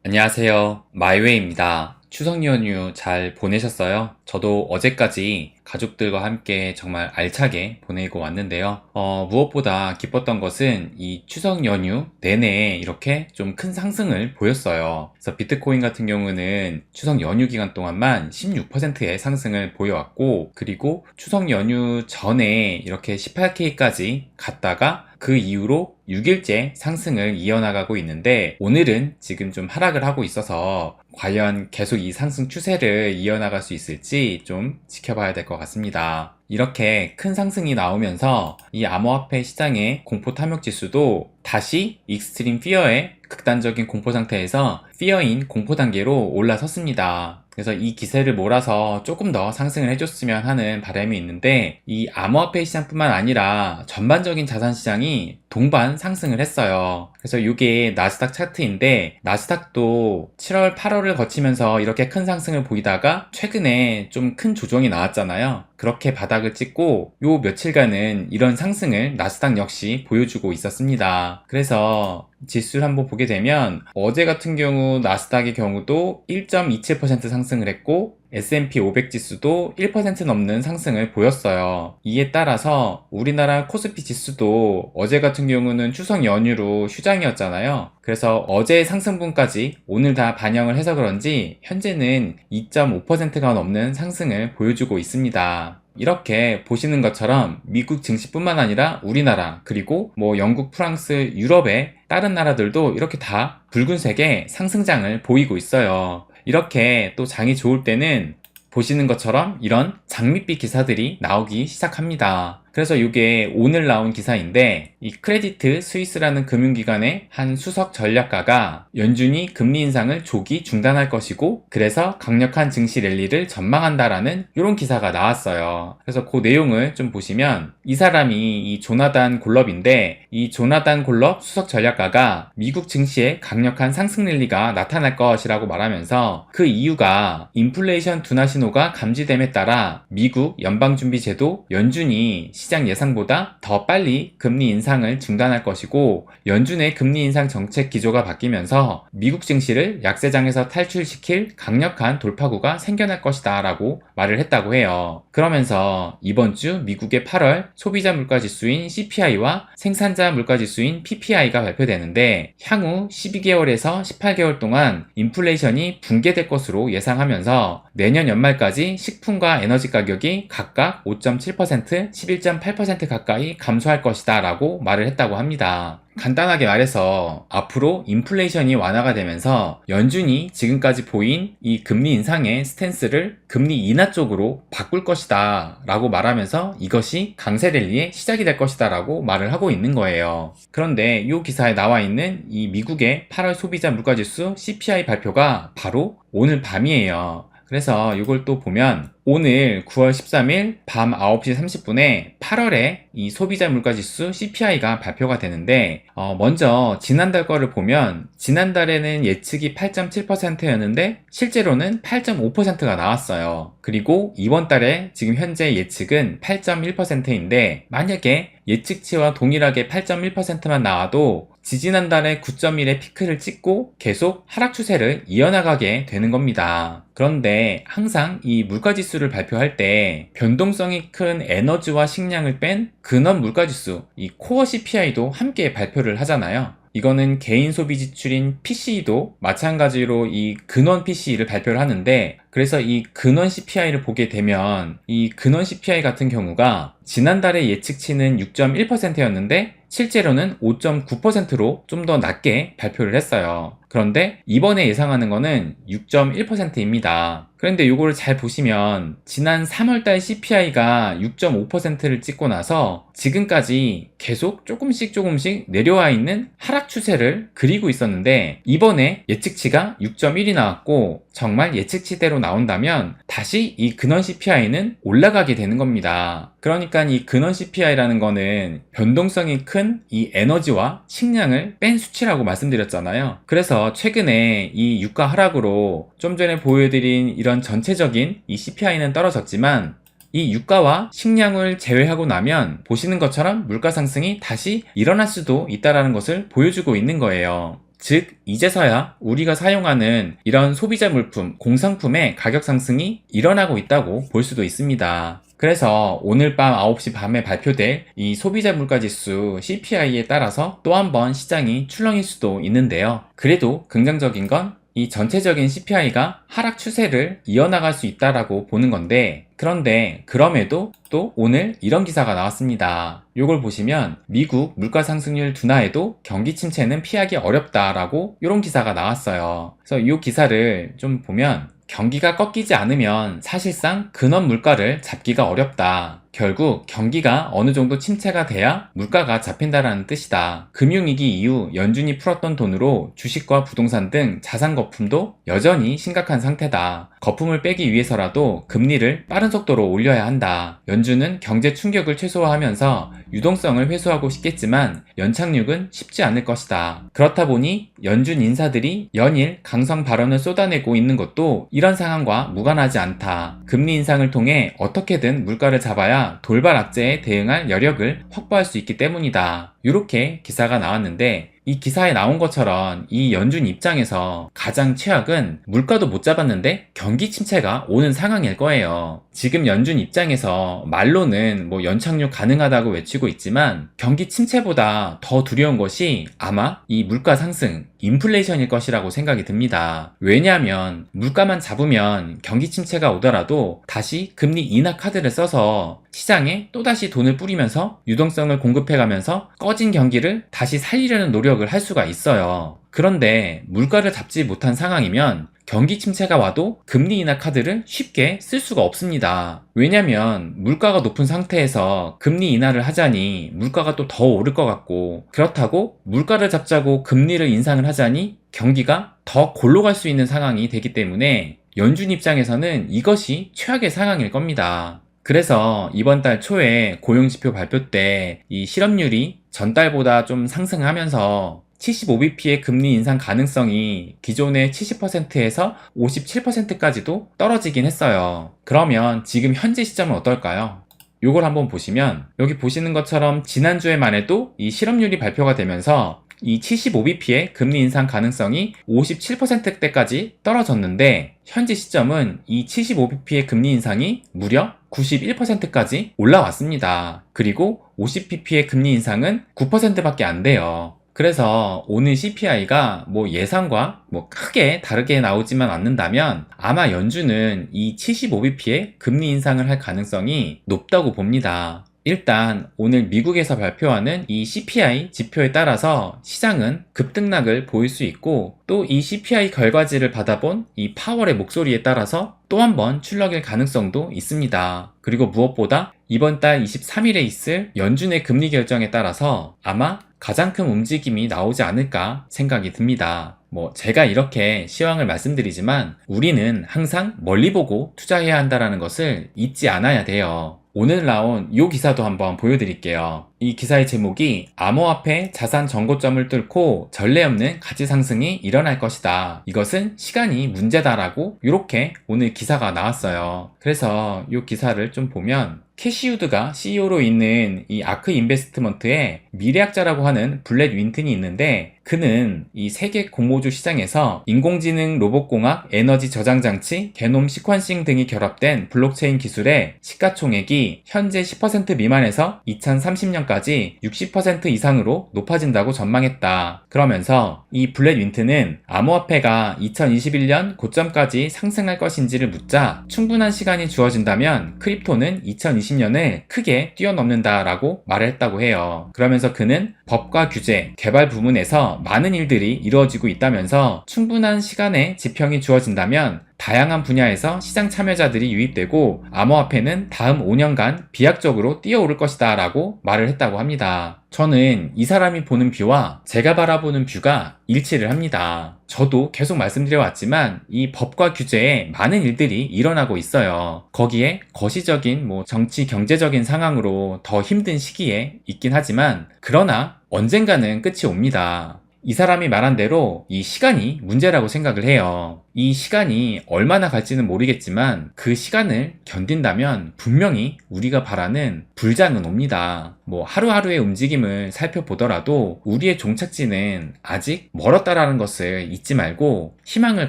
안녕하세요. 마이웨이입니다. 추석 연휴 잘 보내셨어요? 저도 어제까지 가족들과 함께 정말 알차게 보내고 왔는데요. 무엇보다 기뻤던 것은 이 추석 연휴 내내 이렇게 좀 큰 상승을 보였어요. 그래서 비트코인 같은 경우는 추석 연휴 기간 동안만 16%의 상승을 보여왔고, 그리고 추석 연휴 전에 이렇게 18K까지 갔다가 그 이후로 6일째 상승을 이어나가고 있는데, 오늘은 지금 좀 하락을 하고 있어서 과연 계속 이 상승 추세를 이어나갈 수 있을지 좀 지켜봐야 될 것 같습니다. 이렇게 큰 상승이 나오면서 이 암호화폐 시장의 공포 탐욕 지수도 다시 익스트림 피어의 극단적인 공포 상태에서 피어인 공포 단계로 올라섰습니다. 그래서 이 기세를 몰아서 조금 더 상승을 해줬으면 하는 바람이 있는데, 이 암호화폐 시장뿐만 아니라 전반적인 자산 시장이 동반 상승을 했어요. 그래서 이게 나스닥 차트인데, 나스닥도 7월, 8월을 거치면서 이렇게 큰 상승을 보이다가 최근에 좀 큰 조정이 나왔잖아요. 그렇게 바닥을 찍고 요 며칠간은 이런 상승을 나스닥 역시 보여주고 있었습니다. 그래서 지수를 한번 보게 되면 어제 같은 경우 나스닥의 경우도 1.27% 상승을 했고, S&P 500 지수도 1% 넘는 상승을 보였어요. 이에 따라서 우리나라 코스피 지수도 어제 같은 경우는 추석 연휴로 휴장이었잖아요. 그래서 어제의 상승분까지 오늘 다 반영을 해서 그런지 현재는 2.5%가 넘는 상승을 보여주고 있습니다. 이렇게 보시는 것처럼 미국 증시뿐만 아니라 우리나라, 그리고 영국, 프랑스, 유럽의 다른 나라들도 이렇게 다 붉은색의 상승장을 보이고 있어요. 이렇게 또 장이 좋을 때는 보시는 것처럼 이런 장밋빛 기사들이 나오기 시작합니다. 그래서 이게 오늘 나온 기사인데, 이 크레디트 스위스라는 금융기관의 한 수석 전략가가 연준이 금리 인상을 조기 중단할 것이고, 그래서 강력한 증시 랠리를 전망한다라는 이런 기사가 나왔어요. 그래서 그 내용을 좀 보시면, 이 사람이 이 조나단 골럽인데, 이 조나단 골럽 수석 전략가가 미국 증시에 강력한 상승 랠리가 나타날 것이라고 말하면서, 그 이유가 인플레이션 둔화 신호가 감지됨에 따라 미국 연방준비제도 연준이 시장 예상보다 더 빨리 금리 인상을 중단할 것이고, 연준의 금리 인상 정책 기조가 바뀌면서 미국 증시를 약세장에서 탈출시킬 강력한 돌파구가 생겨날 것이다 라고 말을 했다고 해요. 그러면서 이번 주 미국의 8월 소비자 물가지수인 CPI와 생산자 물가지수인 PPI가 발표되는데, 향후 12개월에서 18개월 동안 인플레이션이 붕괴될 것으로 예상하면서 내년 연말까지 식품과 에너지 가격이 각각 5.7%, 11.8% 가까이 감소할 것이다 라고 말을 했다고 합니다. 간단하게 말해서 앞으로 인플레이션이 완화가 되면서 연준이 지금까지 보인 이 금리 인상의 스탠스를 금리 인하 쪽으로 바꿀 것이다 라고 말하면서 이것이 강세 랠리의 시작이 될 것이다 라고 말을 하고 있는 거예요. 그런데 이 기사에 나와 있는 이 미국의 8월 소비자 물가지수 CPI 발표가 바로 오늘 밤이에요. 그래서 이걸 또 보면 오늘 9월 13일 밤 9시 30분에 8월에 이 소비자 물가지수 CPI가 발표가 되는데, 먼저 지난달 거를 보면 지난달에는 예측이 8.7%였는데 실제로는 8.5%가 나왔어요. 그리고 이번 달에 지금 현재 예측은 8.1%인데, 만약에 예측치와 동일하게 8.1%만 나와도 지지난달에 9.1의 피크를 찍고 계속 하락 추세를 이어나가게 되는 겁니다. 그런데 항상 이 물가지수를 발표할 때 변동성이 큰 에너지와 식량을 뺀 근원 물가지수, 이 코어 CPI도 함께 발표를 하잖아요. 이거는 개인 소비 지출인 PCE도 마찬가지로 이 근원 PCE를 발표를 하는데, 그래서 이 근원 CPI를 보게 되면 이 근원 CPI 같은 경우가 지난달의 예측치는 6.1%였는데 실제로는 5.9%로 좀 더 낮게 발표를 했어요. 그런데 이번에 예상하는 거는 6.1%입니다. 그런데 이거를 잘 보시면 지난 3월달 CPI가 6.5%를 찍고 나서 지금까지 계속 조금씩 내려와 있는 하락 추세를 그리고 있었는데, 이번에 예측치가 6.1이 나왔고, 정말 예측치대로 나온다면 다시 이 근원 CPI는 올라가게 되는 겁니다. 그러니까 이 근원 CPI라는 거는 변동성이 큰 이 에너지와 식량을 뺀 수치라고 말씀드렸잖아요. 그래서 최근에 이 유가 하락으로 좀 전에 보여드린 이런 전체적인 이 CPI는 떨어졌지만, 이 유가와 식량을 제외하고 나면 보시는 것처럼 물가 상승이 다시 일어날 수도 있다는 것을 보여주고 있는 거예요. 즉 이제서야 우리가 사용하는 이런 소비자 물품, 공산품의 가격 상승이 일어나고 있다고 볼 수도 있습니다. 그래서 오늘 밤 9시 밤에 발표될 이 소비자 물가지수 CPI에 따라서 또 한 번 시장이 출렁일 수도 있는데요. 그래도 긍정적인 건 이 전체적인 CPI가 하락 추세를 이어나갈 수 있다라고 보는 건데, 그런데 그럼에도 또 오늘 이런 기사가 나왔습니다. 이걸 보시면 미국 물가 상승률 둔화에도 경기 침체는 피하기 어렵다라고 이런 기사가 나왔어요. 그래서 이 기사를 좀 보면 경기가 꺾이지 않으면 사실상 근원 물가를 잡기가 어렵다. 결국 경기가 어느 정도 침체가 돼야 물가가 잡힌다라는 뜻이다. 금융위기 이후 연준이 풀었던 돈으로 주식과 부동산 등 자산 거품도 여전히 심각한 상태다. 거품을 빼기 위해서라도 금리를 빠른 속도로 올려야 한다. 연준은 경제 충격을 최소화하면서 유동성을 회수하고 싶겠지만 연착륙은 쉽지 않을 것이다. 그렇다 보니 연준 인사들이 연일 강성 발언을 쏟아내고 있는 것도 이런 상황과 무관하지 않다. 금리 인상을 통해 어떻게든 물가를 잡아야 돌발 악재에 대응할 여력을 확보할 수 있기 때문이다. 이렇게 기사가 나왔는데, 이 기사에 나온 것처럼 이 연준 입장에서 가장 최악은 물가도 못 잡았는데 경기 침체가 오는 상황일 거예요. 지금 연준 입장에서 말로는 연착륙 가능하다고 외치고 있지만 경기 침체보다 더 두려운 것이 아마 이 물가 상승, 인플레이션일 것이라고 생각이 듭니다. 왜냐하면 물가만 잡으면 경기 침체가 오더라도 다시 금리 인하 카드를 써서 시장에 또다시 돈을 뿌리면서 유동성을 공급해가면서 꺼진 경기를 다시 살리려는 노력을 할 수가 있어요. 그런데 물가를 잡지 못한 상황이면 경기 침체가 와도 금리 인하 카드를 쉽게 쓸 수가 없습니다. 왜냐면 물가가 높은 상태에서 금리 인하를 하자니 물가가 또 더 오를 것 같고, 그렇다고 물가를 잡자고 금리를 인상을 하자니 경기가 더 골로 갈 수 있는 상황이 되기 때문에 연준 입장에서는 이것이 최악의 상황일 겁니다. 그래서 이번 달 초에 고용지표 발표 때 이 실업률이 전달보다 좀 상승하면서 75bp의 금리 인상 가능성이 기존의 70%에서 57%까지도 떨어지긴 했어요. 그러면 지금 현재 시점은 어떨까요? 요걸 한번 보시면, 여기 보시는 것처럼 지난주에만 해도 이 실업률이 발표가 되면서 이 75bp의 금리 인상 가능성이 57%대까지 떨어졌는데, 현재 시점은 이 75bp의 금리 인상이 무려 91%까지 올라왔습니다. 그리고 50bp의 금리 인상은 9%밖에 안 돼요. 그래서 오늘 CPI가 예상과 크게 다르게 나오지만 않는다면 아마 연준은 이 75bp의 금리 인상을 할 가능성이 높다고 봅니다. 일단 오늘 미국에서 발표하는 이 CPI 지표에 따라서 시장은 급등락을 보일 수 있고, 또 이 CPI 결과지를 받아본 이 파월의 목소리에 따라서 또 한 번 출렁일 가능성도 있습니다. 그리고 무엇보다 이번 달 23일에 있을 연준의 금리 결정에 따라서 아마 가장 큰 움직임이 나오지 않을까 생각이 듭니다. 제가 이렇게 시황을 말씀드리지만 우리는 항상 멀리 보고 투자해야 한다는 것을 잊지 않아야 돼요. 오늘 나온 이 기사도 한번 보여드릴게요. 이 기사의 제목이 암호화폐 자산 전고점을 뚫고 전례 없는 가치 상승이 일어날 것이다. 이것은 시간이 문제다라고 이렇게 오늘 기사가 나왔어요. 그래서 이 기사를 좀 보면 캐시우드가 CEO로 있는 이 아크 인베스트먼트의 미래학자라고 하는 블렛 윈튼이 있는데, 그는 이 세계 공모주 시장에서 인공지능, 로봇공학, 에너지 저장 장치, 게놈 시퀀싱 등이 결합된 블록체인 기술의 시가총액이 현재 10% 미만에서 2030년까지 60% 이상으로 높아진다고 전망했다. 그러면서 이 블렛 윈튼은 암호화폐가 2021년 고점까지 상승할 것인지를 묻자 충분한 시간이 주어진다면 크립토는 2020년을 크게 뛰어넘는다라고 말을 했다고 해요. 그러면서 그는 법과 규제, 개발 부문에서 많은 일들이 이루어지고 있다면서 충분한 시간의 지평이 주어진다면 다양한 분야에서 시장 참여자들이 유입되고 암호화폐는 다음 5년간 비약적으로 뛰어오를 것이다 라고 말을 했다고 합니다. 저는 이 사람이 보는 뷰와 제가 바라보는 뷰가 일치를 합니다. 저도 계속 말씀드려왔지만 이 법과 규제에 많은 일들이 일어나고 있어요. 거기에 거시적인 정치 경제적인 상황으로 더 힘든 시기에 있긴 하지만, 그러나 언젠가는 끝이 옵니다. 이 사람이 말한 대로 이 시간이 문제라고 생각을 해요. 이 시간이 얼마나 갈지는 모르겠지만 그 시간을 견딘다면 분명히 우리가 바라는 불장은 옵니다. 뭐 하루하루의 움직임을 살펴보더라도 우리의 종착지는 아직 멀었다라는 것을 잊지 말고 희망을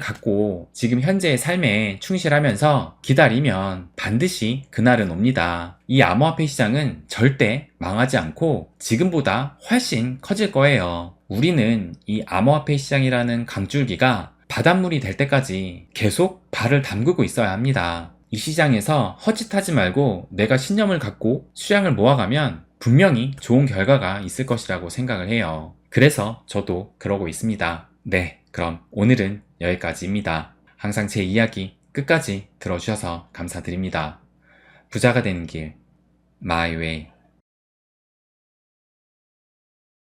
갖고 지금 현재의 삶에 충실하면서 기다리면 반드시 그날은 옵니다. 이 암호화폐 시장은 절대 망하지 않고 지금보다 훨씬 커질 거예요. 우리는 이 암호화폐 시장이라는 강줄기가 바닷물이 될 때까지 계속 발을 담그고 있어야 합니다. 이 시장에서 헛짓하지 말고 내가 신념을 갖고 수량을 모아가면 분명히 좋은 결과가 있을 것이라고 생각을 해요. 그래서 저도 그러고 있습니다. 네, 그럼 오늘은 여기까지입니다. 항상 제 이야기 끝까지 들어주셔서 감사드립니다. 부자가 되는 길, My Way.